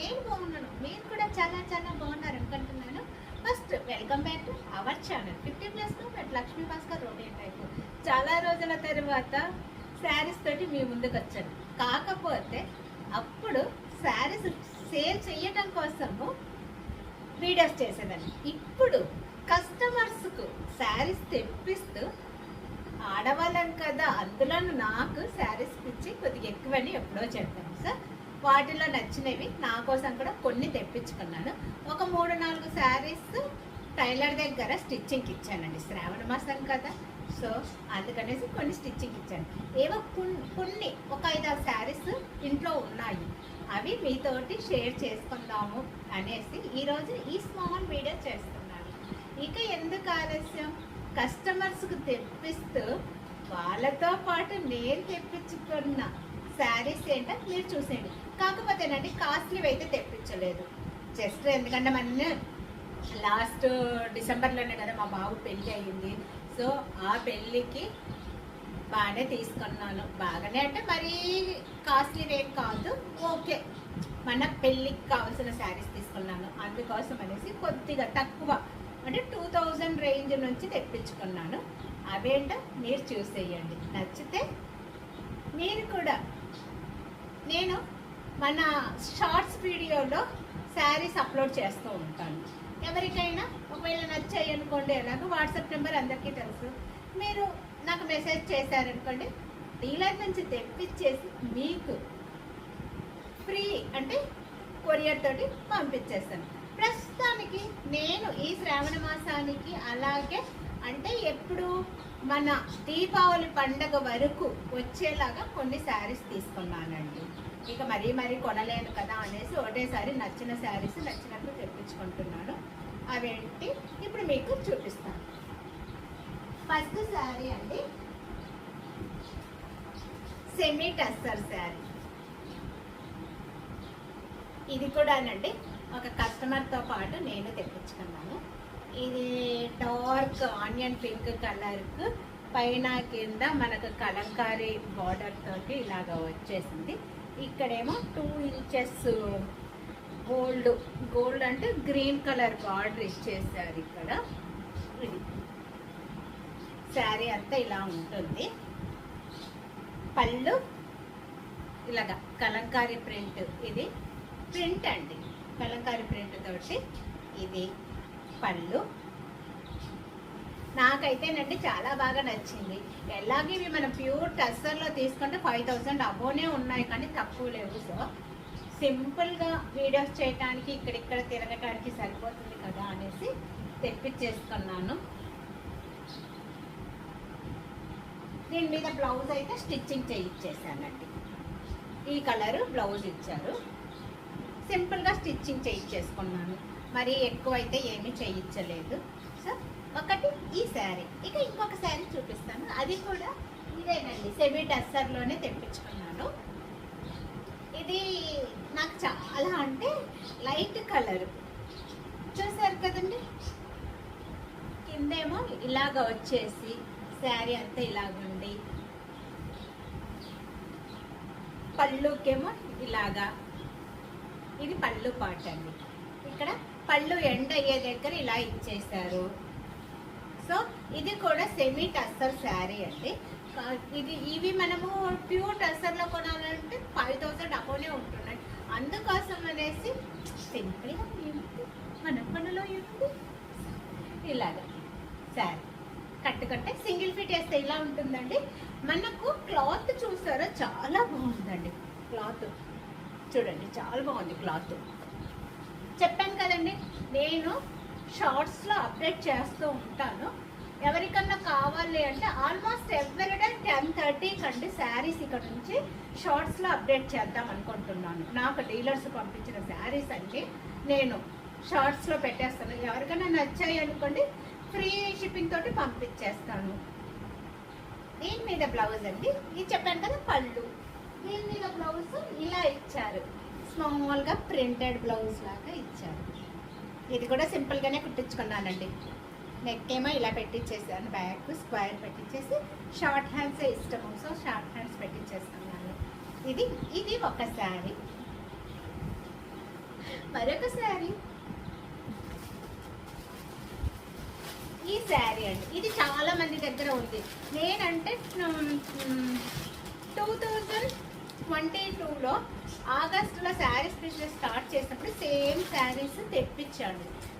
నేను బాగున్నాను, మీరు కూడా చాలా చాలా బాగున్నారు అనుకుంటున్నాను. First welcome back to our channel 50+ but Lakshmi Bhaskar routine type. చాలా రోజుల తర్వాత శారీస్ తోటి మీ ముందుకు వచ్చాను. కాకపోతే అప్పుడు శారీస్ సేల్ చేయడం కోసము వీడియోస్ చేసేదాన్ని. ఇప్పుడు కస్టమర్స్కు శారీస్ తెప్పిస్తూ ఆడవాళ్ళని కదా, అందులో నాకు శారీస్ పిచ్చి కొద్దిగా ఎక్కువని ఎప్పుడో చెప్పాను సార్. వాటిలో నచ్చినవి నా కోసం కూడా కొన్ని తెప్పించుకున్నాను. ఒక 3-4 శారీస్ టైలర్ దగ్గర స్టిచ్చింగ్కి ఇచ్చానండి. శ్రావణ మాసం కదా, సో అందుకనేసి కొన్ని స్టిచ్చింగ్కి ఇచ్చాను. ఏవో కొన్ని ఒక 5-6 శారీస్ ఇంట్లో ఉన్నాయి, అవి మీతోటి షేర్ చేసుకుందాము అనేసి ఈరోజు ఈ స్మాల్ వీడియో చేస్తున్నాను. ఇక ఎందుకు ఆలస్యం, కస్టమర్స్కి తెప్పిస్తూ వాళ్ళతో పాటు నేను తెప్పించుకున్న శారీస్ ఏంటో మీరు చూసేయండి. కాకపోతేనండి కాస్ట్లీ అయితే తెప్పించలేదు. జస్ట్ ఎందుకంటే మన లాస్ట్ డిసెంబర్లోనే కదా మా బాబు పెళ్ళి అయ్యింది. సో ఆ పెళ్ళికి బాగానే తీసుకున్నాను. బాగానే అంటే మరీ కాస్ట్లీ ఏం కాదు, ఓకే, మన పెళ్ళికి కావాల్సిన శారీస్ తీసుకున్నాను. అందుకోసం అనేసి కొద్దిగా తక్కువ అంటే 2000 రేంజ్ నుంచి తెప్పించుకున్నాను. అవేంటో మీరు చూసేయండి. నచ్చితే మీరు కూడా, నేను మన షార్ట్స్ వీడియోలో శారీస్ అప్లోడ్ చేస్తూ ఉంటాను. ఎవరికైనా ఒకవేళ నచ్చాయి అనుకోండి, ఎలాగో వాట్సాప్ నెంబర్ అందరికీ తెలుసు, మీరు నాకు మెసేజ్ చేశారనుకోండి, డీలర్ నుంచి తెప్పించేసి మీకు ఫ్రీ అంటే కొరియర్ తోటి పంపించేస్తాను. ప్రస్తుతానికి నేను ఈ శ్రావణ మాసానికి అలాగే అంటే ఎప్పుడు మన దీపావళి పండగ వరకు వచ్చేలాగా కొన్ని శారీస్ తీసుకున్నానండి. ఇక మరీ కొనలేను కదా అనేసి ఒకటేసారి నచ్చిన శారీస్ నచ్చినట్టు తెప్పించుకుంటున్నాను. అవేంటి ఇప్పుడు మీకు చూపిస్తాను. ఫస్ట్ శారీ అండి, సెమీ టస్సర్ శారీ. ఇది కూడానండి ఒక కస్టమర్తో పాటు నేను తెప్పించుకున్నాను. ఇది డార్క్ ఆనియన్ పింక్ కలర్కు పైన కింద మనకు కలంకారీ బార్డర్ తోటి ఇలాగ వచ్చేసింది. ఇక్కడేమో 2 ఇంచెస్ గోల్డ్ అంటే గ్రీన్ కలర్ బార్డర్ ఇచ్చేసారు ఇక్కడ. ఇది శారీ అంతా ఇలా ఉంటుంది. పళ్ళు ఇలాగ కలంకారీ ప్రింట్, ఇది ప్రింట్ అండి, కలంకారీ ప్రింట్ తోటి ఇది పళ్ళు. నాకైతేనండి చాలా బాగా నచ్చింది. ఎలాగే ఇవి మనం ప్యూర్ టస్సర్లో తీసుకుంటే 5000 అబోనే ఉన్నాయి, కానీ తక్కువ లేవు. సో సింపుల్గా వీడియోస్ చేయడానికి ఇక్కడిక్కడ తిరగటానికి సరిపోతుంది కదా అనేసి తెప్పించేసుకున్నాను. దీని మీద బ్లౌజ్ అయితే స్టిచ్చింగ్ చేయించేసానండి. ఈ కలరు బ్లౌజ్ ఇచ్చారు. సింపుల్గా స్టిచ్చింగ్ చేయించేసుకున్నాను, మరి ఎక్కువైతే ఏమీ చేయించలేదు. సో ఒకటి ఈ శారీ. ఇక ఇంకొక శారీ చూపిస్తాను. అది కూడా ఇదేనండి, సెమీ టస్సర్లోనే తెప్పించుకున్నాను. ఇది నాకు చాలా అంటే లైట్ కలర్ చూసారు కదండి. కిందేమో ఇలాగ వచ్చేసి శారీ అంతా ఇలాగుండి, పళ్ళుకేమో ఇలాగా, ఇది పళ్ళు పాట అండి. ఇక్కడ పళ్ళు ఎండ్ అయ్యే దగ్గర ఇలా ఇచ్చేసారు. సో ఇది కూడా సెమీ టస్సర్ శారీ అండి. ఇవి మనము ప్యూర్ టస్సర్లో కొనాలంటే 5000 అబోనే ఉంటున్నాయి. అందుకోసం అనేసి సింపుల్గా మన పనులో ఏముంది, ఇలాగ శారీ కట్టుకుంటే సింగిల్ ఫిట్ వేస్తే ఇలా ఉంటుందండి. మనకు క్లాత్ చూసారా, చాలా బాగుందండి. క్లాత్ చూడండి, చాలా బాగుంది క్లాత్. చెప్పాను కదండి, నేను షార్ట్స్లో అప్డేట్ చేస్తూ ఉంటాను. ఎవరికన్నా కావాలి అంటే ఆల్మోస్ట్ ఎవ్రీడే 10:30 కండి శారీస్ ఇక్కడ నుంచి షార్ట్స్లో అప్డేట్ చేద్దాం అనుకుంటున్నాను. నాకు డీలర్స్ పంపించిన శారీస్ అంటే నేను షార్ట్స్లో పెట్టేస్తాను. ఎవరికైనా నచ్చాయి అనుకోండి, ఫ్రీ షిప్పింగ్ తోటి పంపించేస్తాను. దీని మీద బ్లౌజ్ అండి, ఇది చెప్పాను కదా పళ్ళు. దీని మీద బ్లౌజ్ ఇలా ఇచ్చారు, స్మాల్గా ప్రింటెడ్ బ్లౌజ్ లాగా ఇచ్చారు. ఇది కూడా సింపుల్గానే కుట్టించుకున్నానండి. నెక్ ఏమో ఇలా పెట్టించేసాను, బ్యాక్ స్క్వేర్ పెట్టించేసి, షార్ట్ హ్యాండ్సే ఇష్టము, సో షార్ట్ హ్యాండ్స్ పెట్టించేసుకున్నాను. ఇది ఒక శారీ. మరొక శారీ, ఈ శారీ అండి. ఇది చాలా మంది దగ్గర ఉంది. నేనంటే 2022లో ఆగస్టులో శారీస్ బిజినెస్ స్టార్ట్ చేసినప్పుడు సేమ్ శారీస్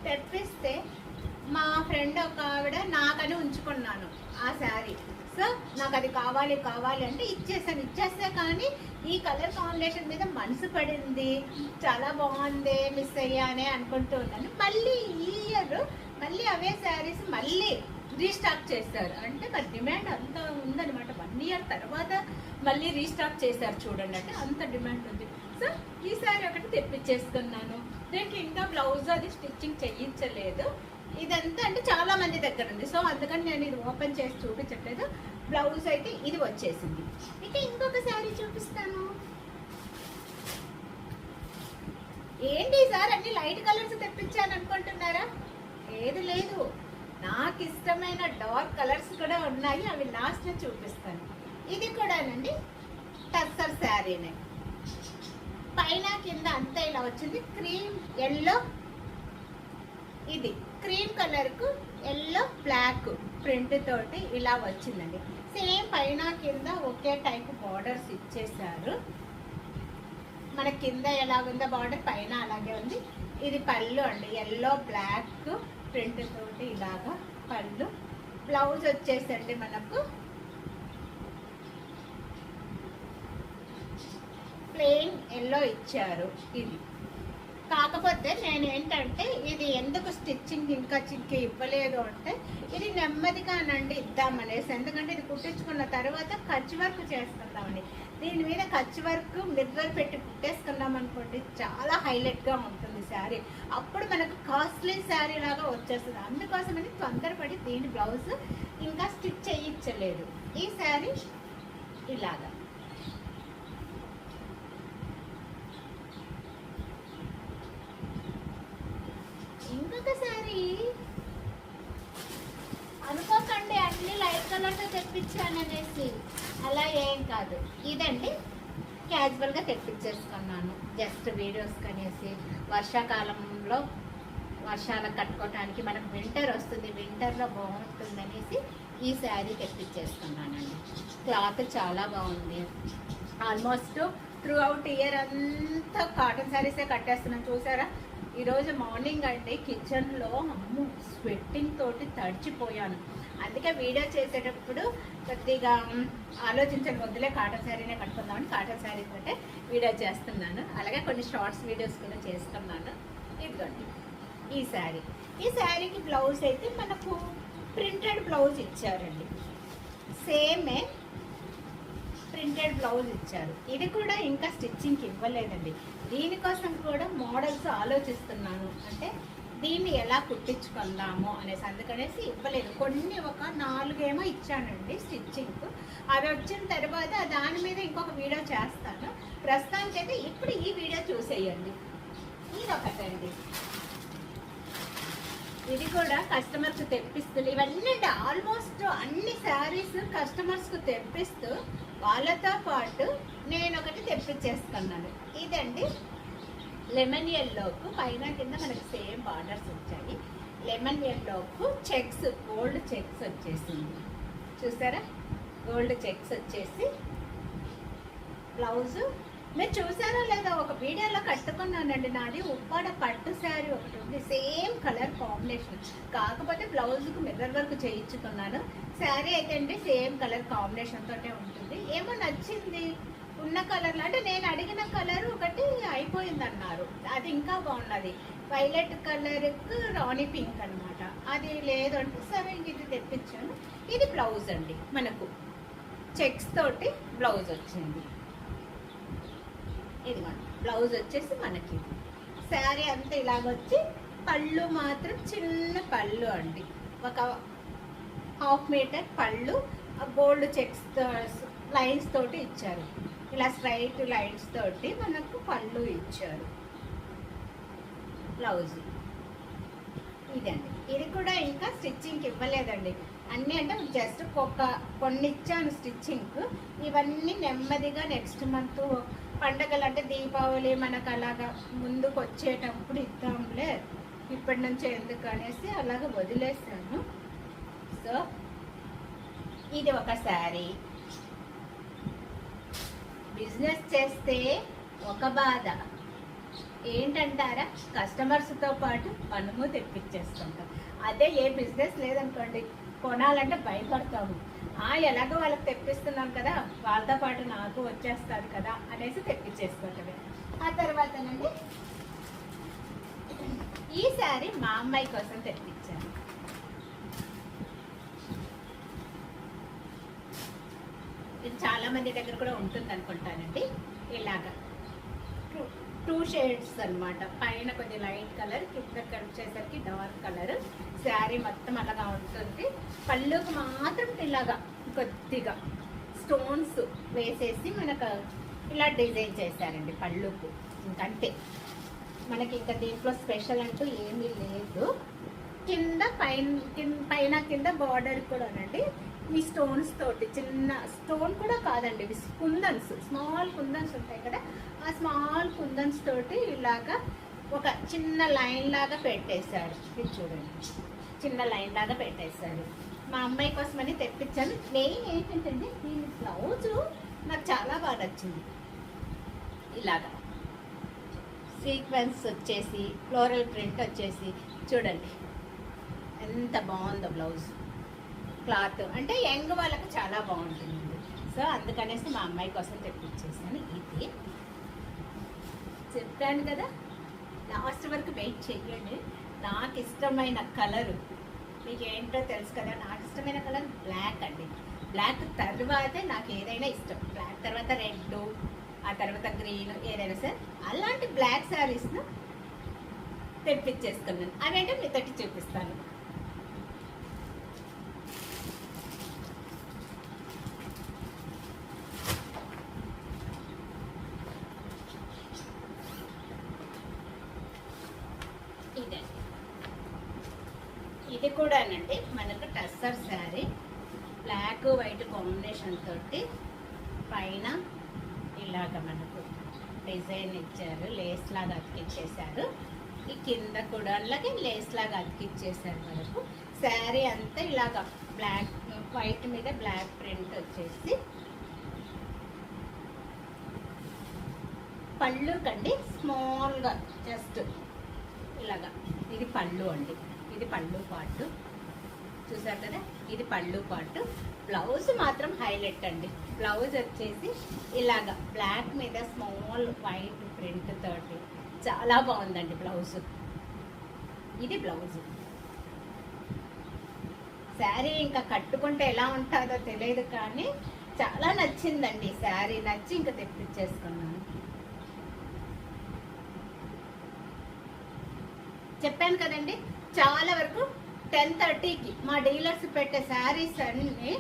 తెప్పిస్తే మా ఫ్రెండ్ ఒక ఆవిడ నాకని ఉంచుకున్నాను ఆ శారీ. సో నాకు అది కావాలి అంటే ఇచ్చేస్తే కానీ ఈ కలర్ కాంబినేషన్ మీద మనసు పడింది, చాలా బాగుంది, మిస్ అయ్యానే అనుకుంటూ ఉన్నాను. మళ్ళీ ఈ ఇయర్ మళ్ళీ అవే శారీస్ మళ్ళీ రీస్టాక్ చేశారు. అంటే మరి డిమాండ్ అంత ఉందనమాట. 1 ఇయర్ తర్వాత మళ్ళీ రీస్టాక్ చేశారు చూడండి, అంటే అంత డిమాండ్ ఉంది. సో ఈ శారీ ఒకటి తెప్పించేసుకున్నాను. దీనికి ఇంకా బ్లౌజ్ అది స్టిచ్చింగ్ చేయించలేదు. ఇదంతా అంటే చాలా మంది దగ్గర ఉంది, సో అందుకని నేను ఇది ఓపెన్ చేసి చూపించట్లేదు. బ్లౌజ్ అయితే ఇది వచ్చేసింది. ఇక ఇంకొక శారీ చూపిస్తాను. ఏంటి సార్ అన్ని లైట్ కలర్స్ తెప్పించాను అనుకుంటున్నారా? ఏది లేదు, నాకు ఇష్టమైన డార్క్ కలర్స్ కూడా ఉన్నాయి, అవి లాస్ట్లో చూపిస్తాను. ఇది కూడానండి టస్సర్ శారీనే, పైన కింద అంతా ఇలా వచ్చింది. క్రీమ్ ఎల్లో, ఇది క్రీమ్ కలర్కు ఎల్లో బ్లాక్ ప్రింట్ తోటి ఇలా వచ్చిందండి. సేమ్ పైన కింద ఒకే టైప్ బార్డర్స్ ఇచ్చేసారు. మన కింద ఎలాగుందో బార్డర్ పైన అలాగే ఉంది. ఇది పళ్ళు అండి, ఎల్లో బ్లాక్ ప్రింట్ తోటి ఇలాగా పళ్ళు. బ్లౌజ్ వచ్చేసండి మనకు ప్లెయిన్ ఎల్లో ఇచ్చారు. ఇది కాకపోతే నేను ఏంటంటే ఇది ఎందుకు స్టిచ్చింగ్ ఇంకా ఇవ్వలేదు అంటే ఇది నెమ్మదిగానండి ఇద్దామనేసి. ఎందుకంటే ఇది కుట్టించుకున్న తర్వాత ఖర్చు వర్క్ చేసుకుందామండి. దీని మీద ఖర్చు వర్క్ మిర్రర్ పెట్టి కుట్టేసుకున్నాం అనుకోండి, చాలా హైలైట్గా ఉంటుంది శారీ. అప్పుడు మనకు కాస్ట్లీ శారీ లాగా వచ్చేస్తుంది. అందుకోసమని తొందరపడి దీని బ్లౌజ్ ఇంకా స్టిచ్ చేయించలేదు. ఈ శారీ ఇలాగా. ఇంకొక శారీ అనుకోకండి అన్ని లైట్ కలర్తో తెప్పించాను అనేసి, అలా ఏం కాదు. ఇదండి క్యాజువల్గా తెప్పించేసుకున్నాను, జస్ట్ వీడియోస్ కనేసి. వర్షాకాలంలో వర్షాలకు కట్టుకోవటానికి మనకు వింటర్ వస్తుంది, వింటర్లో బాగుంటుంది అనేసి ఈ శారీ తెప్పించేసుకున్నానండి. క్లాత్ చాలా బాగుంది. ఆల్మోస్ట్ త్రూ అవుట్ ఇయర్ అంతా కాటన్ శారీసే కట్టేస్తున్నాను. చూసారా, ఈరోజు మార్నింగ్ అంటే కిచెన్లో స్వెట్టింగ్ తోటి తడిచిపోయాను. అందుకే వీడియో చేసేటప్పుడు కొద్దిగా ఆలోచించండి, వద్దులే కాటన్ శారీనే కట్టుకుందామని కాటన్ శారీ తోటే వీడియో చేస్తున్నాను. అలాగే కొన్ని షార్ట్స్ వీడియోస్ కూడా చేస్తున్నాను. ఇదిగోండి ఈ శారీకి బ్లౌజ్ అయితే మనకు ప్రింటెడ్ బ్లౌజ్ ఇచ్చారండి. సేమే ప్రింటెడ్ బ్లౌజ్ ఇచ్చారు. ఇది కూడా ఇంకా స్టిచ్చింగ్కి ఇవ్వలేదండి. దీనికోసం కూడా మోడల్స్ ఆలోచిస్తున్నాను, అంటే దీన్ని ఎలా కుట్టించుకుందాము అనేసి. అందుకనేసి ఇవ్వలేదు. కొన్ని ఒక 4 ఏమో ఇచ్చానండి స్టిచ్చింగ్. అవి వచ్చిన తర్వాత దాని మీద ఇంకొక వీడియో చేస్తాను. ప్రస్తుతానికైతే ఇప్పుడు ఈ వీడియో చూసేయండి. ఇది ఒకటండి, ఇది కూడా కస్టమర్స్ తెప్పిస్తుంది. ఇవన్నీ ఆల్మోస్ట్ అన్ని శారీస్ కస్టమర్స్కు తెప్పిస్తూ వాళ్ళతో పాటు నేను ఒకటి తెప్పించేసుకున్నాను. ఇదండి లెమన్ ఎల్లోకు పైన కింద మనకి సేమ్ బార్డర్స్ వచ్చాయి. లెమన్ ఎల్లోకు చెక్స్, గోల్డ్ చెక్స్ వచ్చేసింది. చూసారా, గోల్డ్ చెక్స్ వచ్చేసి బ్లౌజు మీరు చూసారా లేదా, ఒక వీడియోలో కట్టుకున్నానండి. నాది ఉప్పాడ పట్టు శారీ ఒకటి ఉంది, సేమ్ కలర్ కాంబినేషన్. కాకపోతే బ్లౌజ్కు మిర్రర్ వర్క్ చేయించుకున్నాను. శారీ అయితే అండి సేమ్ కలర్ కాంబినేషన్ తోటే ఉంటుంది. ఏమో నచ్చింది ఉన్న కలర్లో, అంటే నేను అడిగిన కలర్ ఒకటి అయిపోయిందన్నారు. అది ఇంకా బాగున్నది, వైలెట్ కలర్కు రాణి పింక్ అనమాట. అది లేదు అంటే సరే ఇది తెప్పించాను. ఇది బ్లౌజ్ అండి, మనకు చెక్స్ తోటి బ్లౌజ్ వచ్చింది. ఇది బ్లౌజ్ వచ్చేసి మనకి శారీ అంతా ఇలాగొచ్చి, పళ్ళు మాత్రం చిన్న పళ్ళు అండి, ఒక 1/2 మీటర్ పళ్ళు. గోల్డ్ చెక్స్ లైన్స్ తోటి ఇచ్చారు, ఇలా స్ట్రైట్ లైన్స్ తోటి మనకు పళ్ళు ఇచ్చారు. బ్లౌజ్ ఇదండి. ఇది కూడా ఇంకా స్టిచ్చింగ్కి ఇవ్వలేదండి. అన్నీ అంటే జస్ట్ కొన్ని ఇచ్చాను స్టిచ్చింగ్. ఇవన్నీ నెమ్మదిగా నెక్స్ట్ మంత్ పండగలు అంటే దీపావళి మనకు అలాగా ముందుకు వచ్చేటప్పుడు ఇద్దాంలే, ఇప్పటి నుంచే ఎందుకు అనేసి అలాగ వదిలేసాను. సో ఇది ఒక శారీ. బిజినెస్ చేస్తే ఒక బాధ ఏంటంటారా, కస్టమర్స్తో పాటు మనము తెప్పించేస్తుంటాం. అదే ఏ బిజినెస్ లేదనుకోండి, కొనాలంటే భయపడతాము. ఎలాగో వాళ్ళకి తెప్పిస్తున్నాం కదా, వాళ్ళతో పాటు నాకు వచ్చేస్తుంది కదా అనేసి తెప్పించేసుకుంటామే. ఆ తర్వాతనండి ఈ శారీ మా అమ్మాయి కోసం తెప్పించాను. ఇది చాలా మంది దగ్గర కూడా ఉంటుంది అనుకుంటానండి. ఇలాగా టూ షేడ్స్ అనమాట. పైన కొంచెం లైట్ కలర్, కింద వచ్చేసరికి డార్క్ కలర్. శారీ మొత్తం అలాగా ఉంటుంది. పళ్ళుకు మాత్రం ఇలాగా కొద్దిగా స్టోన్స్ వేసేసి మనకు ఇలా డిజైన్ చేశారండి పళ్ళుకు. ఇంకంతే, మనకి ఇంకా దీంట్లో స్పెషల్ అంటూ ఏమీ లేదు. కింద పైన కింద బార్డర్ కూడానండి ఈ స్టోన్స్ తోటి, చిన్న స్టోన్ కూడా కాదండి, ఇవి కుందన్స్, స్మాల్ కుందన్స్ ఉంటాయి కదా, ఆ స్మాల్ కుందన్స్ తోటి ఇలాగా ఒక చిన్న లైన్ లాగా పెట్టేశాడు. ఇది చూడండి, చిన్న లైన్ లాగా పెట్టేశాడు. మా అమ్మాయి కోసమని తెప్పించాను. మెయిన్ ఏంటంటే దీని బ్లౌజు నాకు చాలా బాగా నచ్చింది. ఇలాగా సీక్వెన్స్ వచ్చేసి ఫ్లోరల్ ప్రింట్ వచ్చేసి చూడండి ఎంత బాగుందో బ్లౌజ్. క్లాత్ అంటే యంగ్ వాళ్ళకి చాలా బాగుంటుంది. సో అందుకనేసి మా అమ్మాయి కోసం తెప్పించేసాను. ఇది చెప్పాను కదా, లాస్ట్ వరకు వెయిట్ చెయ్యండి. నాకు ఇష్టమైన కలరు మీకు ఏంటో తెలుసు కదా, నాకు ఇష్టమైన కలర్ బ్లాక్ అండి. బ్లాక్ తర్వాతే నాకు ఏదైనా ఇష్టం. బ్లాక్ తర్వాత రెడ్, ఆ తర్వాత గ్రీన్, ఏదైనా సరే అలాంటి బ్లాక్ శారీస్ను తెప్పించేసుకున్నాను. అవేంటో మీతోటి చూపిస్తాను. ఇది కూడానండి మనకు tussar sari, black white combination తోటి పైన ఇలాగ మనకు డిజైన్ ఇచ్చారు, లేస్ లాగా అతికిచ్చేసారు. ఈ కింద కూడా అలాగే లేస్ లాగా అతికిచ్చేసారు. మనకు శారీ అంతా ఇలాగ బ్లాక్ వైట్ మీద బ్లాక్ ప్రింట్ వచ్చేసి, పళ్ళు కండి స్మాల్గా జస్ట్ ఇలాగా. ఇది పళ్ళు అండి, ఇది పళ్ళు పార్ట్ చూసారు కదా, ఇది పళ్ళు పార్ట్. బ్లౌజ్ మాత్రం హైలైట్ అండి. బ్లౌజ్ వచ్చేసి ఇలాగా బ్లాక్ మీద స్మాల్ వైట్ ప్రింట్ తోటి చాలా బాగుందండి బ్లౌజ్. ఇది బ్లౌజ్. శారీ ఇంకా కట్టుకుంటే ఎలా ఉంటుందో తెలియదు కానీ చాలా నచ్చిందండి శారీ. నచ్చి ఇంకా తెప్పించేసుకున్నాను. చెప్పాను కదండి, చాలా వరకు 10:30కి మా డీలర్స్ పెట్టే శారీస్ అన్ని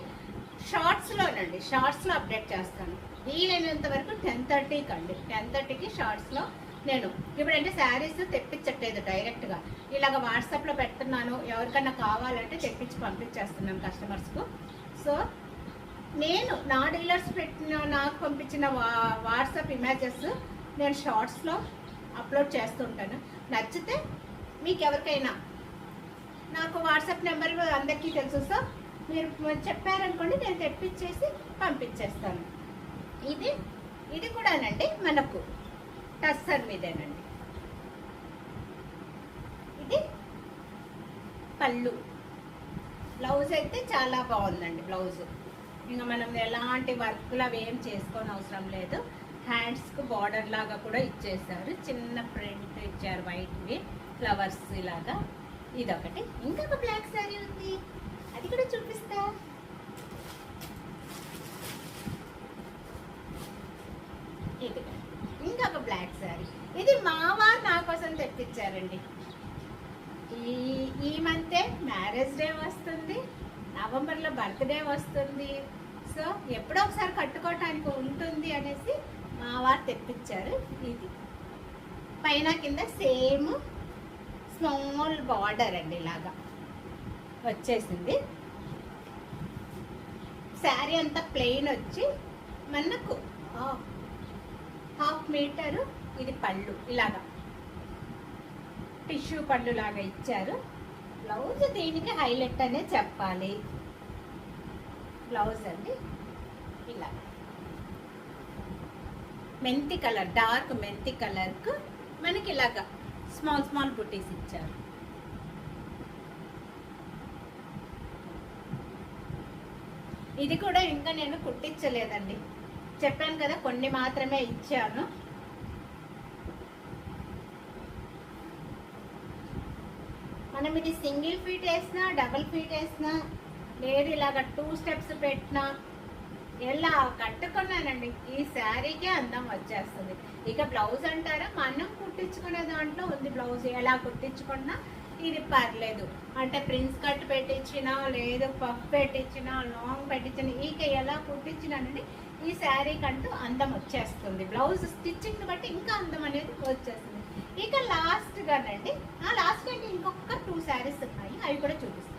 షార్ట్స్లోనండి, షార్ట్స్లో అప్డేట్ చేస్తాను. వీలైనంత వరకు 10:30కి అండి. 10:30కి షార్ట్స్లో నేను ఇప్పుడంటే శారీస్ తెప్పించట్లేదు, డైరెక్ట్గా ఇలాగ వాట్సాప్లో పెడుతున్నాను. ఎవరికన్నా కావాలంటే తెప్పించి పంపించేస్తున్నాను కస్టమర్స్కు. సో నేను నా డీలర్స్ పెట్టిన, నాకు పంపించిన వాట్సాప్ ఇమేజెస్ నేను షార్ట్స్లో అప్లోడ్ చేస్తుంటాను. నచ్చితే మీకు ఎవరికైనా, నాకు వాట్సాప్ నెంబర్ అందరికీ తెలుసు, సో మీరు చెప్పారనుకోండి నేను తెప్పించేసి పంపించేస్తాను. ఇది కూడానండి మనకు టస్సర్ మీదేనండి. ఇది పళ్ళు. బ్లౌజ్ అయితే చాలా బాగుందండి బ్లౌజ్. ఇంకా మనం ఎలాంటి వర్క్లు అవి ఏం చేసుకోని అవసరం లేదు. హ్యాండ్స్కు బార్డర్ లాగా కూడా ఇచ్చేసారు, చిన్న ప్రింట్ ఇచ్చారు వైట్వి ఫ్లవర్స్ ఇలాగా. ఇదొకటి. ఇంకొక బ్లాక్ శారీ ఉంది, అది కూడా చూపిస్తా. ఇది ఇంకొక బ్లాక్ శారీ. ఇది మా వారు నా కోసం తెప్పించారండి. ఈ మంతే మ్యారేజ్ డే వస్తుంది, నవంబర్లో బర్త్డే వస్తుంది. సో ఎప్పుడో ఒకసారి కట్టుకోవటానికి ఉంటుంది అనేసి మా వారు తెప్పించారు. ఇది పైన కింద సేమ్ స్మాల్ బార్డర్ అండి ఇలాగా వచ్చేసింది. శారీ అంతా ప్లెయిన్ వచ్చి మనకు హాఫ్ మీటరు. ఇది పళ్ళు ఇలాగా టిష్యూ పళ్ళు లాగా ఇచ్చారు. బ్లౌజ్ దీనికి హైలైట్ అనే చెప్పాలి. బ్లౌజ్ అండి ఇలా మెంతి కలర్, డార్క్ మెంతి కలర్కు మనకి ఇలాగా స్మాల్ స్మాల్ బుటీస్ ఇచ్చారు. ఇది కూడా ఇంకా నేను కుట్టించలేదండి, చెప్పాను కదా కొన్ని మాత్రమే ఇచ్చాను. మనం ఇది సింగిల్ ఫీట్ వేసినా డబుల్ ఫీట్ వేసినా లేదు ఇలాగ 2 స్టెప్స్ పెట్టినా ఎలా కట్టుకున్నానండి ఈ శారీకే అందం వచ్చేస్తుంది. ఇక బ్లౌజ్ అంటారా, మనం కుట్టించుకునే దాంట్లో ఉంది. బ్లౌజ్ ఎలా కుట్టించుకున్నా ఇది పర్లేదు. అంటే ప్రిన్స్ కట్ పెట్టించినా లేదు పఫ్ పెట్టించినా లాంగ్ పెట్టించినా ఇక ఎలా కుట్టించినానండి ఈ శారీ కంటూ అందం వచ్చేస్తుంది. బ్లౌజ్ స్టిచ్చింగ్ బట్టి ఇంకా అందం అనేది వచ్చేస్తుంది. ఇక లాస్ట్గానండి లాస్ట్ అంటే ఇంకొక 2 శారీస్ ఉన్నాయి, అవి కూడా చూపిస్తాను.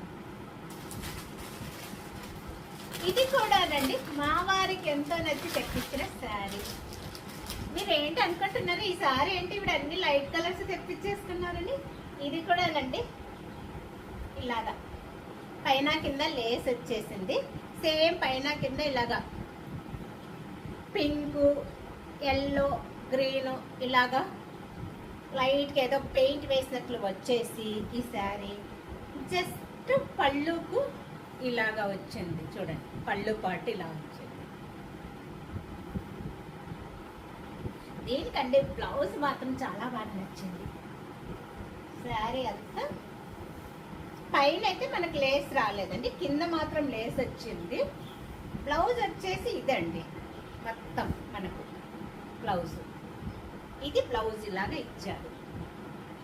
ఇది కూడానండి మా వారికి ఎంతో నచ్చి తెప్పించిన శారీ. మీరు ఏంటి అనుకుంటున్నారు, ఈ శారీ ఏంటి ఇప్పుడు అన్ని లైట్ కలర్స్ తెప్పించేసుకున్నారని? ఇది కూడానండి ఇలాగా పైన కింద లేస్ వచ్చేసింది. సేమ్ పైన కింద ఇలాగా పింక్, ఎల్లో, గ్రీను ఇలాగా లైట్గా ఏదో పెయింట్ వేసినట్లు వచ్చేసి ఈ శారీ జస్ట్ పళ్ళుకు ఇలాగా వచ్చింది. చూడండి పళ్ళు పాటు ఇలా వచ్చింది. దీనికంటే బ్లౌజ్ మాత్రం చాలా బాగా నచ్చింది. శారీ అంతా పైన అయితే మనకు లేస్ రాలేదండి, కింద మాత్రం లేస్ వచ్చింది. బ్లౌజ్ వచ్చేసి ఇదండి మొత్తం మనకు బ్లౌజ్. ఇది బ్లౌజ్ ఇలాగా ఇచ్చారు,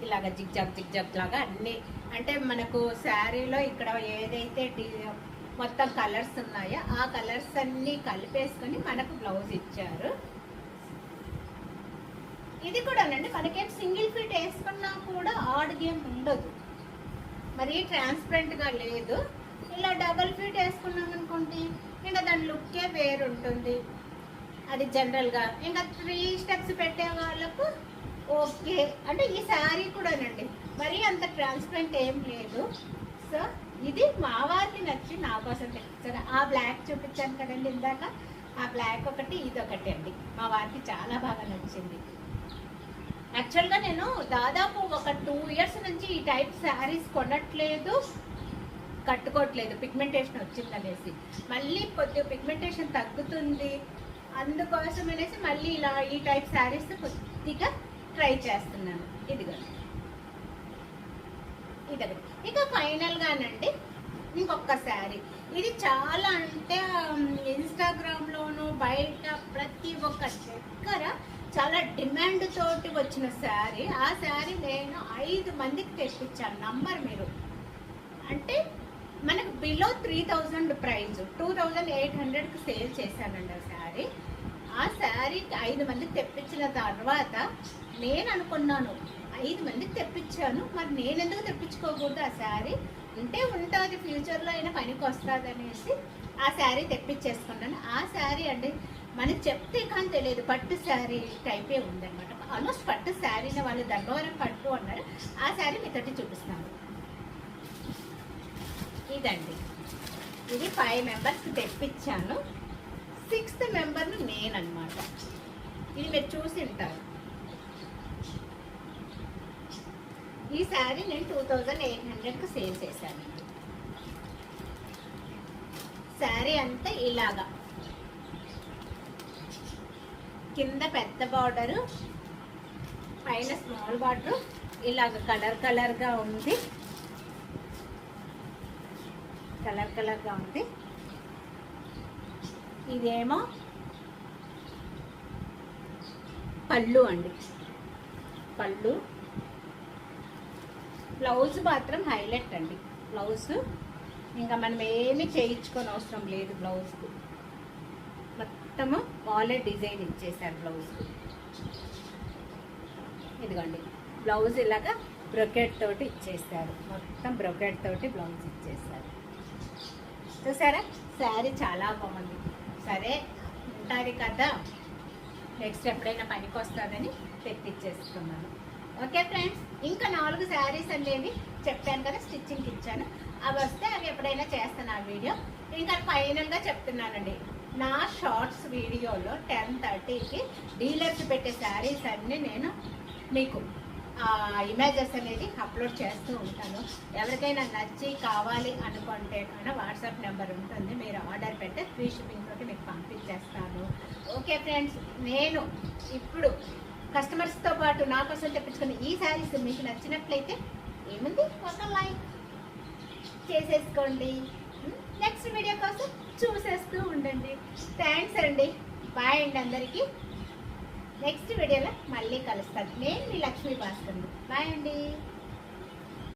ఇలాగ జిగ్జాగ్ లాగా అన్ని. అంటే మనకు శారీలో ఇక్కడ ఏదైతే మొత్తం కలర్స్ ఉన్నాయో ఆ కలర్స్ అన్నీ కలిపేసుకొని మనకు బ్లౌజ్ ఇచ్చారు. ఇది కూడానండి మనకేం సింగిల్ ఫీట్ వేసుకున్నా కూడా ఆడ్ గేమ్ ఉండదు, మరీ ట్రాన్స్పరెంట్గా లేదు. ఇలా డబల్ ఫీట్ వేసుకున్నాం అనుకోండి ఇంకా దాని లుక్కే వేరు ఉంటుంది. అది జనరల్గా ఇంకా 3 స్టెప్స్ పెట్టే వాళ్ళకు ఓకే. అంటే ఈ శారీ కూడానండి మరీ అంత ట్రాన్స్పరెంట్ ఏం లేదు. సో ఇది మా వారికి నచ్చి నా కోసం తెప్పించాను. ఆ బ్లాక్ చూపించాను కదండి ఇందాక, ఆ బ్లాక్ ఒకటి ఇది ఒకటి అండి మా వారికి చాలా బాగా నచ్చింది. యాక్చువల్గా నేను దాదాపు ఒక 2 ఇయర్స్ నుంచి ఈ టైప్ శారీస్ కొనట్లేదు, కట్టుకోవట్లేదు. పిగ్మెంటేషన్ వచ్చిందనేసి మళ్ళీ కొద్దిగా పిగ్మెంటేషన్ తగ్గుతుంది అందుకోసం అనేసి మళ్ళీ ఇలా ఈ టైప్ శారీస్ కొద్దిగా ట్రై చేస్తున్నాను. ఇదిగో ఇదొకటి. ఇక ఫైనల్గానండి ఇంకొక శారీ. ఇది చాలా అంటే ఇన్స్టాగ్రామ్లోను బయట ప్రతి ఒక్క దగ్గర చాలా డిమాండ్ తోటి వచ్చిన శారీ. ఆ శారీ నేను 5 మందికి తెప్పించాను. నంబర్ మీరు అంటే మనకు బిలో 3000 ప్రైజ్, 2800కి సేల్ చేశానండి ఆ శారీ. ఆ శారీకి 5 మందికి తెప్పించిన తర్వాత నేను అనుకున్నాను 5 మందికి తెప్పించాను, మరి నేను ఎందుకు తెప్పించుకోకూడదు? ఆ శారీ ఉంటే ఉంటుంది, ఫ్యూచర్లో అయినా పనికి వస్తుంది అనేసి ఆ శారీ తెప్పించేసుకున్నాను. ఆ శారీ అండి మనకి చెప్తే కానీ తెలియదు, పట్టు శారీ టైపే ఉందన్నమాట. ఆల్మోస్ట్ పట్టు శారీని వాళ్ళు ధర్మవరం పట్టు అన్నారు. ఆ శారీ మీతోటి చూపిస్తాను. ఇదండి, ఇది 5 మెంబర్స్కి తెప్పించాను. 6th మెంబర్ను నేనన్నమాట. ఇది మీరు చూసి ఉంటారు. ఈ శారీ నేను 2800కి సేల్ చేశాను. శారీ అంతా ఇలాగా కింద పెద్ద బార్డరు, పైన స్మాల్ బార్డరు, ఇలాగ కలర్గా ఉంది. కలర్గా ఉంది. ఇదేమో పళ్ళు అండి, పళ్ళు. బ్లౌజ్ మాత్రం హైలైట్ అండి. బ్లౌజ్ ఇంకా మనం ఏమి చేయించుకొని అవసరం లేదు. బ్లౌజ్కు మొత్తము వాళ్ళే డిజైన్ ఇచ్చేసారు బ్లౌజ్కు. ఇదిగోండి బ్లౌజ్ ఇలాగా బ్రొకెట్ తోటి ఇచ్చేసారు, మొత్తం బ్రొకెట్ తోటి బ్లౌజ్ ఇచ్చేసారు. చూసారా శారీ చాలా బాగుంది. సరే ఉంటుంది కదా నెక్స్ట్ ఎప్పుడైనా పనికి వస్తుందని తెప్పించేసుకున్నాను. ఓకే ఫ్రెండ్స్, ఇంకా 4 శారీస్ అనేవి చెప్పాను కదా, స్టిచ్చింగ్కి ఇచ్చాను. అవి వస్తే అవి ఎప్పుడైనా చేస్తాను ఆ వీడియో. ఇంకా ఫైనల్గా చెప్తున్నానండి, నా షార్ట్స్ వీడియోలో 10:30కి డీలర్స్ పెట్టే శారీస్ అన్నీ నేను మీకు ఇమేజెస్ అనేది అప్లోడ్ చేస్తూ ఉంటాను. ఎవరికైనా నచ్చి కావాలి అనుకుంటే కన్నా వాట్సాప్ నెంబర్ ఉంటుంది, మీరు ఆర్డర్ పెడితే ఫ్రీ షిప్పింగ్ తోటి మీకు పంపించేస్తాను. ఓకే ఫ్రెండ్స్, నేను ఇప్పుడు కస్టమర్స్తో పాటు నా కోసం తెప్పించుకుని ఈ శారీస్ మీకు నచ్చినట్లయితే ఏముంది, ఒక లైక్ చేసేసుకోండి. నెక్స్ట్ వీడియో కోసం చూసేస్తూ ఉండండి. థ్యాంక్స్ అండి. బాయ్ అండి అందరికీ. నెక్స్ట్ వీడియోలో మళ్ళీ కలుస్తాను. నేను మీ లక్ష్మీ భాస్కర్. బాయ్ అండి.